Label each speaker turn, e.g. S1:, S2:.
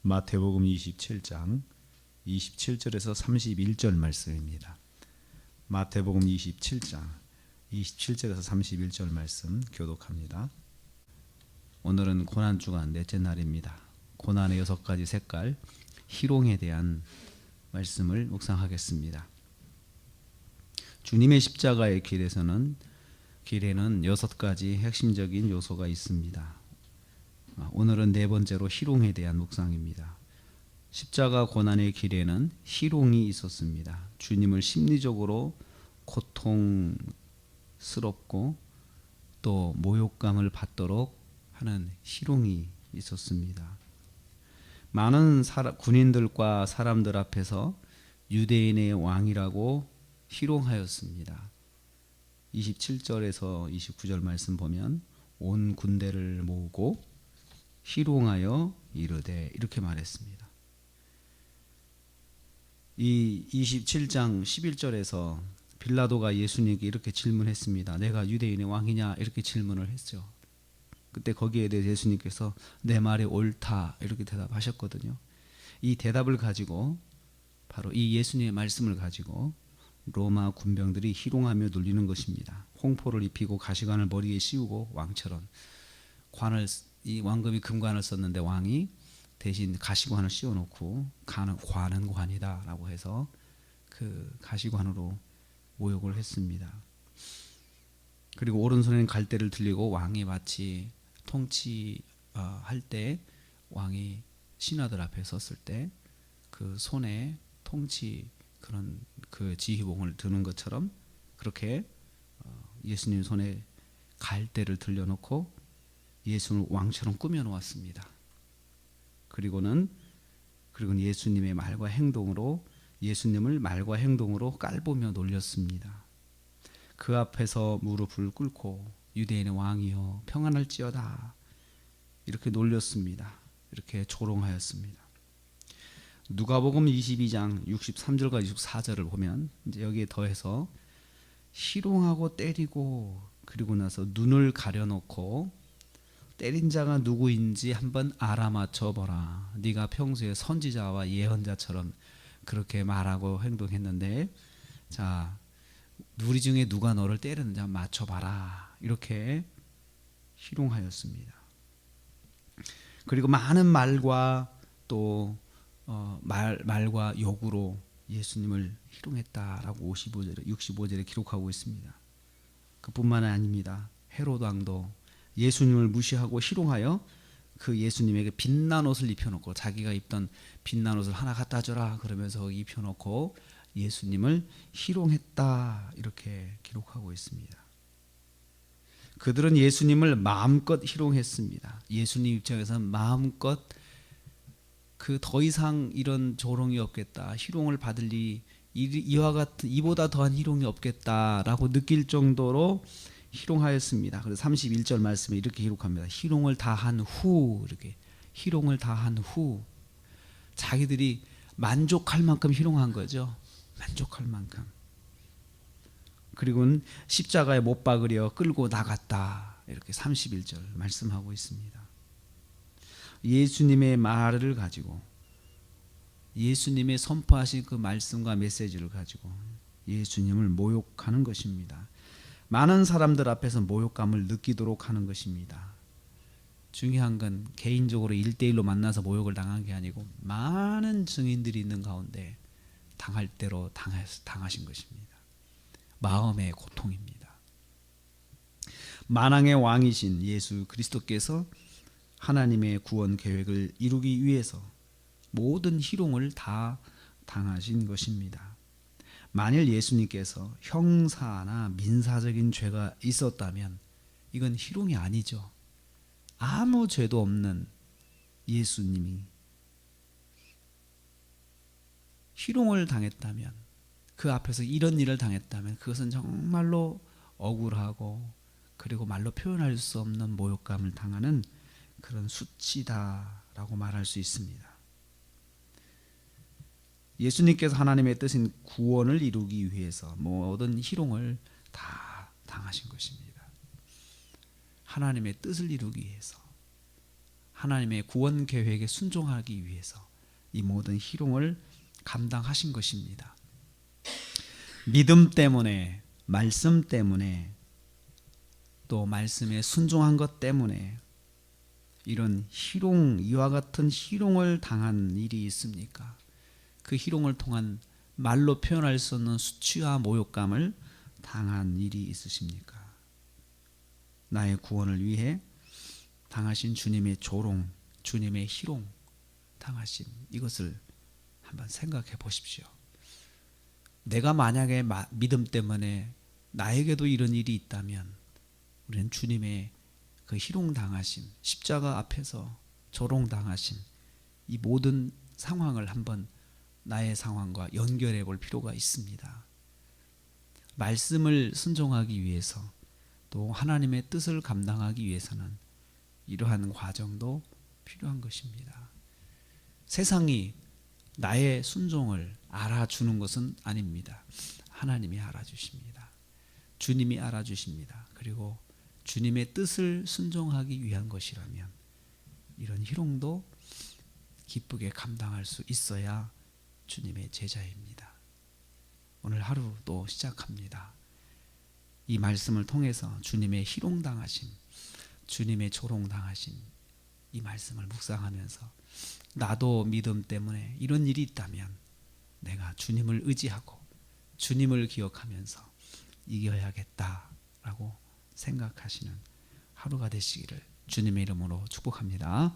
S1: 마태복음 27장 27절에서 31절 말씀입니다. 마태복음 27장 27절에서 31절 말씀 교독합니다. 오늘은 고난주간 넷째 날입니다. 고난의 6가지 색깔 희롱에 대한 말씀을 묵상하겠습니다. 주님의 십자가의 길에는 6가지 핵심적인 요소가 있습니다. 오늘은 네 번째로 희롱에 대한 묵상입니다. 십자가 고난의 길에는 희롱이 있었습니다. 주님을 심리적으로 고통스럽고 또 모욕감을 받도록 하는 희롱이 있었습니다. 많은 군인들과 사람들 앞에서 유대인의 왕이라고 희롱하였습니다. 27절에서 29절 말씀 보면 온 군대를 모으고 희롱하여 이르되 이렇게 말했습니다. 이 27장 11절에서 빌라도가 예수님께 이렇게 질문했습니다. 내가 유대인의 왕이냐 이렇게 질문을 했죠. 그때 거기에 대해 예수님께서 내 말이 옳다 이렇게 대답하셨거든요. 이 대답을 가지고 바로 이 예수님의 말씀을 가지고 로마 군병들이 희롱하며 놀리는 것입니다. 홍포를 입히고 가시관을 머리에 씌우고 왕처럼 이 왕금이 금관을 썼는데 왕이 대신 가시관을 씌워놓고 관은 관이다라고 해서 그 가시관으로 모욕을 했습니다. 그리고 오른손에는 갈대를 들리고 왕이 마치 통치할 때 왕이 신하들 앞에 섰을 때 그 손에 그런 그 지휘봉을 드는 것처럼 그렇게 예수님 손에 갈대를 들려놓고 예수를 왕처럼 꾸며 놓았습니다. 그리고는 예수님의 말과 행동으로 예수님을 말과 행동으로 깔보며 놀렸습니다. 그 앞에서 무릎을 꿇고 유대인의 왕이여 평안할지어다 이렇게 놀렸습니다. 이렇게 조롱하였습니다. 누가복음 22장 63절과 64절을 보면 이제 여기에 더해서 희롱하고 때리고 그리고 나서 눈을 가려놓고 때린 자가 누구인지 한번 알아맞혀 보라. 네가 평소에 선지자와 예언자처럼 그렇게 말하고 행동했는데 자 우리 중에 누가 너를 때렸는지 한번 맞춰봐라. 이렇게 희롱하였습니다. 그리고 많은 말과 또 말과 욕으로 예수님을 희롱했다라고 65절에 기록하고 있습니다. 그뿐만 아닙니다. 헤롯 왕도 예수님을 무시하고 희롱하여 그 예수님에게 빛난 옷을 입혀놓고 자기가 입던 빛난 옷을 하나 갖다 줘라 그러면서 입혀놓고 예수님을 희롱했다 이렇게 기록하고 있습니다. 그들은 예수님을 마음껏 희롱했습니다. 예수님 입장에서는 마음껏 더 이상 이런 조롱이 없겠다. 희롱을 받을 이와 같은 이보다 더한 희롱이 없겠다라고 느낄 정도로 희롱하였습니다. 그래서 31절 말씀에 이렇게 기록합니다. 희롱을 다한 후 자기들이 만족할 만큼 희롱한 거죠. 만족할 만큼. 그리고는 십자가에 못 박으려 끌고 나갔다. 이렇게 31절 말씀하고 있습니다. 예수님의 말을 가지고 예수님의 선포하신 그 말씀과 메시지를 가지고 예수님을 모욕하는 것입니다. 많은 사람들 앞에서 모욕감을 느끼도록 하는 것입니다. 중요한 건 개인적으로 1대1로 만나서 모욕을 당한 게 아니고 많은 증인들이 있는 가운데 당할 대로 당하신 것입니다. 마음의 고통입니다. 만왕의 왕이신 예수 그리스도께서 하나님의 구원 계획을 이루기 위해서 모든 희롱을 다 당하신 것입니다. 만일 예수님께서 형사나 민사적인 죄가 있었다면 이건 희롱이 아니죠. 아무 죄도 없는 예수님이 희롱을 당했다면 그 앞에서 이런 일을 당했다면 그것은 정말로 억울하고 그리고 말로 표현할 수 없는 모욕감을 당하는 그런 수치다라고 말할 수 있습니다. 예수님께서 하나님의 뜻인 구원을 이루기 위해서 모든 희롱을 다 당하신 것입니다. 하나님의 뜻을 이루기 위해서 하나님의 구원 계획에 순종하기 위해서 이 모든 희롱을 감당하신 것입니다. 믿음 때문에, 말씀 때문에, 또 말씀에 순종한 것 때문에 이런 희롱, 이와 같은 희롱을 당한 일이 있습니까? 그 희롱을 통한 말로 표현할 수 없는 수치와 모욕감을 당한 일이 있으십니까? 나의 구원을 위해 당하신 주님의 조롱, 주님의 희롱 당하심, 이것을 한번 생각해 보십시오. 내가 만약에 믿음 때문에 나에게도 이런 일이 있다면 우리는 주님의 그 희롱 당하심, 십자가 앞에서 조롱 당하심, 이 모든 상황을 한번 나의 상황과 연결해 볼 필요가 있습니다. 말씀을 순종하기 위해서, 또 하나님의 뜻을 감당하기 위해서는 이러한 과정도 필요한 것입니다. 세상이 나의 순종을 알아주는 것은 아닙니다. 하나님이 알아주십니다. 주님이 알아주십니다. 그리고 주님의 뜻을 순종하기 위한 것이라면 이런 희롱도 기쁘게 감당할 수 있어야 주님의 제자입니다. 오늘 하루도 시작합니다. 이 말씀을 통해서 주님의 희롱당하심, 주님의 조롱당하심, 이 말씀을 묵상하면서 나도 믿음 때문에 이런 일이 있다면 내가 주님을 의지하고 주님을 기억하면서 이겨야겠다라고 생각하시는 하루가 되시기를 주님의 이름으로 축복합니다.